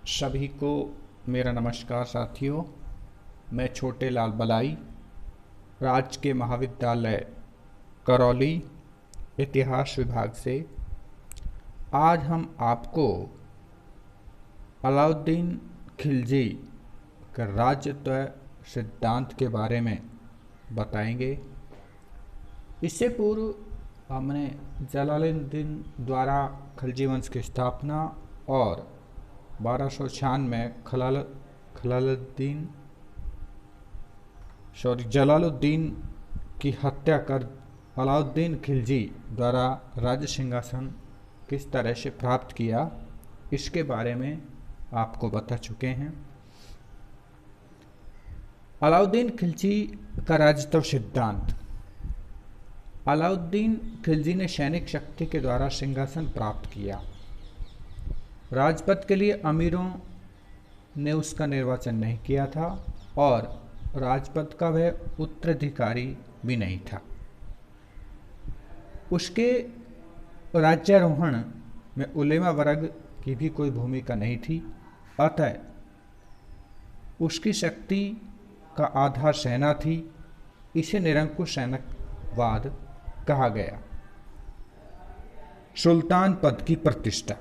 सभी को मेरा नमस्कार साथियों। मैं छोटे लाल बलाई राजकीय महाविद्यालय करौली इतिहास विभाग से आज हम आपको अलाउद्दीन खिलजी के राज्यत्व सिद्धांत के बारे में बताएंगे। इससे पूर्व हमने जलालुद्दीन द्वारा खिलजी वंश की स्थापना और 1296 जलालुद्दीन की हत्या कर अलाउद्दीन खिलजी द्वारा राज्य सिंहासन किस तरह से प्राप्त किया, इसके बारे में आपको बता चुके हैं। अलाउद्दीन खिलजी का राज्यत्व सिद्धांत। अलाउद्दीन खिलजी ने सैनिक शक्ति के द्वारा सिंहासन प्राप्त किया। राजपद के लिए अमीरों ने उसका निर्वाचन नहीं किया था और राजपद का वह उत्तराधिकारी भी नहीं था। उसके राज्यारोहण में उलेमा वर्ग की भी कोई भूमिका नहीं थी, अतः उसकी शक्ति का आधार सेना थी। इसे निरंकुश सैनिकवाद कहा गया। सुल्तान पद की प्रतिष्ठा।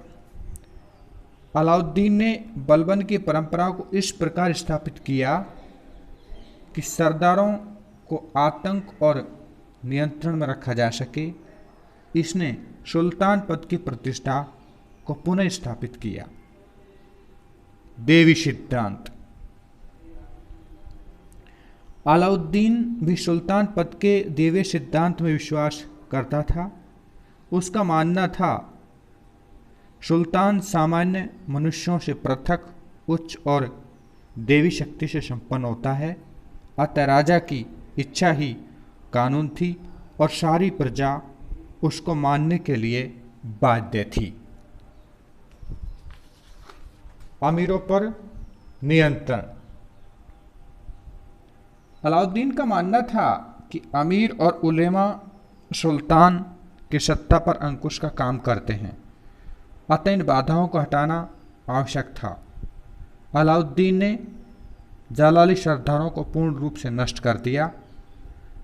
अलाउद्दीन ने बलबन की परंपरा को इस प्रकार स्थापित किया कि सरदारों को आतंक और नियंत्रण में रखा जा सके। इसने सुल्तान पद की प्रतिष्ठा को पुनः स्थापित किया। देवी सिद्धांत। अलाउद्दीन भी सुल्तान पद के देवी सिद्धांत में विश्वास करता था। उसका मानना था सुल्तान सामान्य मनुष्यों से पृथक, उच्च और देवी शक्ति से संपन्न होता है। अतः राजा की इच्छा ही कानून थी और सारी प्रजा उसको मानने के लिए बाध्य थी। अमीरों पर नियंत्रण। अलाउद्दीन का मानना था कि अमीर और उलेमा सुल्तान की सत्ता पर अंकुश का काम करते हैं, अतः इन बाधाओं को हटाना आवश्यक था। अलाउद्दीन ने जलाली सरदारों को पूर्ण रूप से नष्ट कर दिया।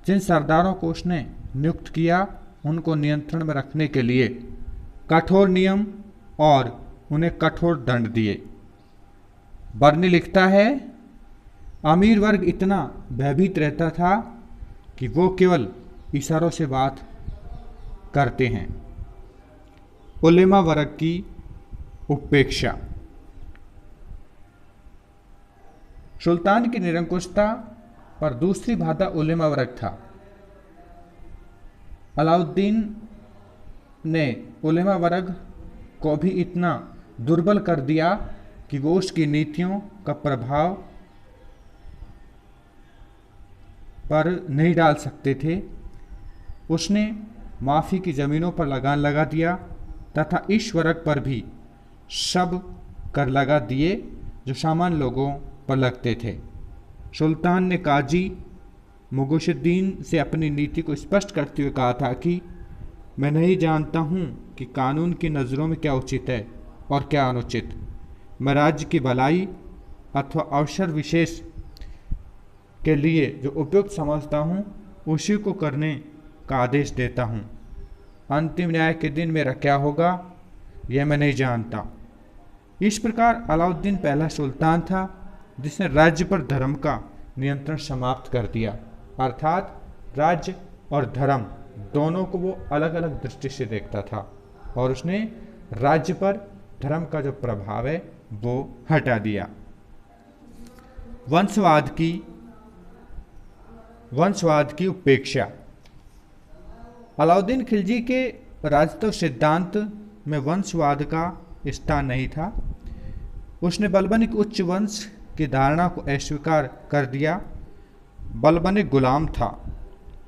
जिन सरदारों को उसने नियुक्त किया उनको नियंत्रण में रखने के लिए कठोर नियम और उन्हें कठोर दंड दिए। बर्नी लिखता है, अमीर वर्ग इतना भयभीत रहता था कि वो केवल इशारों से बात करते हैं। उलेमा वर्ग की उपेक्षा। सुल्तान की निरंकुशता पर दूसरी बाधा उलेमा वर्ग था। अलाउद्दीन ने उलेमा वर्ग को भी इतना दुर्बल कर दिया कि वो उसकी नीतियों का प्रभाव पर नहीं डाल सकते थे। उसने माफी की जमीनों पर लगान लगा दिया तथा इस वर्ग पर भी सब कर लगा दिए जो सामान्य लोगों पर लगते थे। सुल्तान ने काजी मुगुशुद्दीन से अपनी नीति को स्पष्ट करते हुए कहा था कि मैं नहीं जानता हूँ कि कानून की नज़रों में क्या उचित है और क्या अनुचित। मैं राज्य की भलाई अथवा अवसर विशेष के लिए जो उपयुक्त समझता हूँ उसी को करने का आदेश देता हूँ। अंतिम न्याय के दिन मेरा क्या होगा यह मैं नहीं जानता। इस प्रकार अलाउद्दीन पहला सुल्तान था जिसने राज्य पर धर्म का नियंत्रण समाप्त कर दिया, अर्थात राज्य और धर्म दोनों को वो अलग अलग दृष्टि से देखता था और उसने राज्य पर धर्म का जो प्रभाव है वो हटा दिया। वंशवाद की उपेक्षा। अलाउद्दीन खिलजी के राजत्व सिद्धांत में वंशवाद का स्थान नहीं था। उसने बलबनिक उच्च वंश की धारणा को अस्वीकार कर दिया। बलबनिक गुलाम था।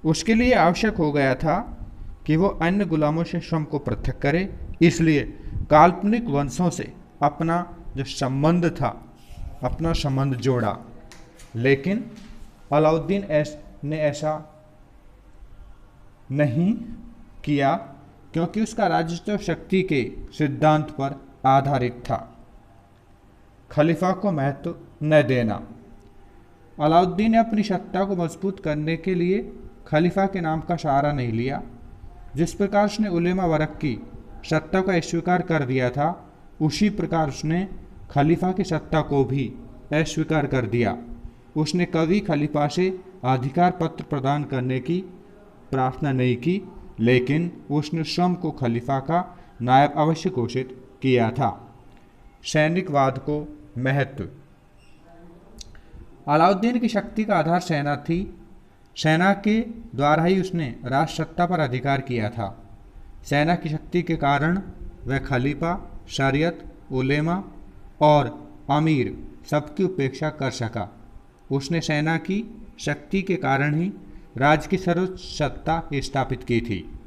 उसके लिए आवश्यक हो गया था कि वो अन्य गुलामों से स्वयं को पृथक करे, इसलिए काल्पनिक वंशों से अपना जो संबंध था अपना संबंध जोड़ा। लेकिन अलाउद्दीन ने ऐसा नहीं किया क्योंकि उसका राजस्व शक्ति के सिद्धांत पर आधारित था। खलीफा को महत्व न देना। अलाउद्दीन ने अपनी सत्ता को मजबूत करने के लिए खलीफा के नाम का सहारा नहीं लिया। जिस प्रकार उसने उलेमा वर्ग की सत्ता को अस्वीकार कर दिया था, उसी प्रकार उसने खलीफा की सत्ता को भी अस्वीकार कर दिया। उसने कभी खलीफा से अधिकार पत्र प्रदान करने की प्रार्थना नहीं की, लेकिन उसने स्वयं को खलीफा का नायब अवश्य घोषित किया था। सैनिकवाद को महत्व। अलाउद्दीन की शक्ति का आधार सेना थी। सेना के द्वारा ही उसने राज सत्ता पर अधिकार किया था। सेना की शक्ति के कारण वह खलीफा, शरीयत, उलेमा और अमीर सबकी उपेक्षा कर सका। उसने सेना की शक्ति के कारण ही राज्य की सर्वोच्च सत्ता स्थापित की थी।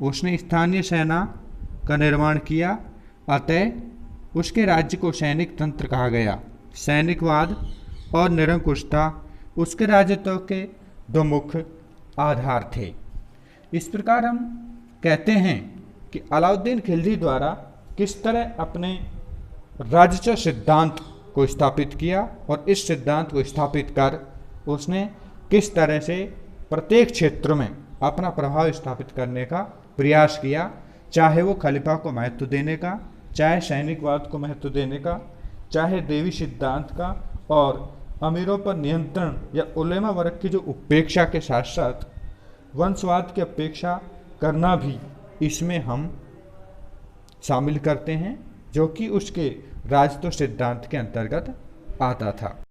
उसने स्थानीय सेना का निर्माण किया, अतः उसके राज्य को सैनिक तंत्र कहा गया। सैनिकवाद और निरंकुशता उसके राजत्व के दो मुख्य आधार थे। इस प्रकार हम कहते हैं कि अलाउद्दीन खिलजी द्वारा किस तरह अपने राजस्व सिद्धांत को स्थापित किया और इस सिद्धांत को स्थापित कर उसने किस तरह से प्रत्येक क्षेत्र में अपना प्रभाव स्थापित करने का प्रयास किया, चाहे वो खलीफा को महत्व देने का, चाहे सैनिकवाद को महत्व देने का, चाहे देवी सिद्धांत का, और अमीरों पर नियंत्रण या उलेमा वर्ग की जो उपेक्षा के साथ साथ वंशवाद की अपेक्षा करना भी इसमें हम शामिल करते हैं, जो कि उसके राजतत्व सिद्धांत के अंतर्गत आता था।